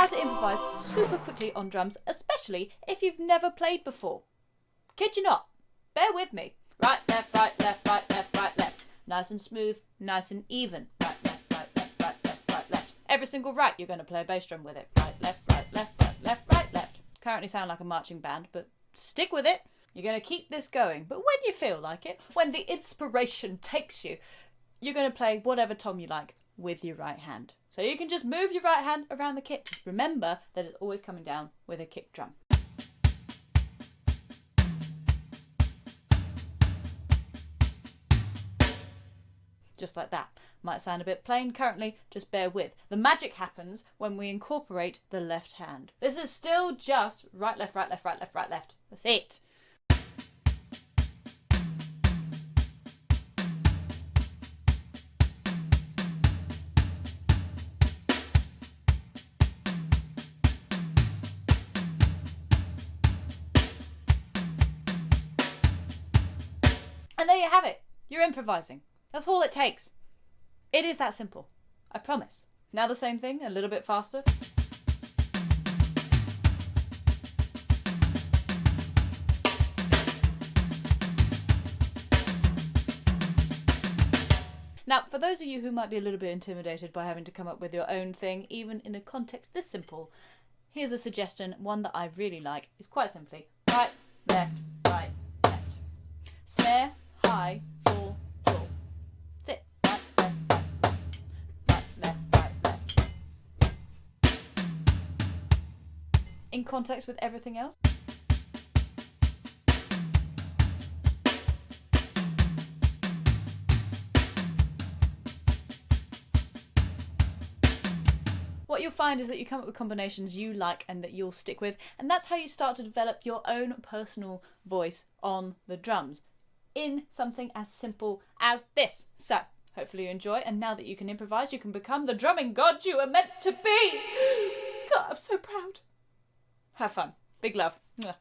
how to improvise super quickly on drums, especially if you've never played before. Kid you not. Bear with me. Right, left, right, left, right, left, right, left. Nice and smooth, nice and even. Right, left, right, left, right, left, right, left. Every single right, you're going to play a bass drum with it. Right, left, right, left, right, left, right, left. Currently sound like a marching band, but stick with it. You're going to keep this going. But when you feel like it, when the inspiration takes you, you're going to play whatever tom you like with your right hand. So you can just move your right hand around the kit. Just remember that it's always coming down with a kick drum. Just like that. Might sound a bit plain currently, just bear with. The magic happens when we incorporate the left hand. This is still just right, left, right, left, right, left, right, left. That's it. And there you have it. You're improvising. That's all it takes. It is that simple. I promise. Now the same thing, a little bit faster. Now, for those of you who might be a little bit intimidated by having to come up with your own thing, even in a context this simple, here's a suggestion, one that I really like. It's quite simply right, left, right, left. Snare, high, full, full. That's it. Right, left, right, left. Right, left, right, left. In context with everything else. What you'll find is that you come up with combinations you like and that you'll stick with, and that's how you start to develop your own personal voice on the drums in something as simple as this. So, hopefully you enjoy, and now that you can improvise, you can become the drumming god you were meant to be. God, I'm so proud. Have fun. Big love. Mwah.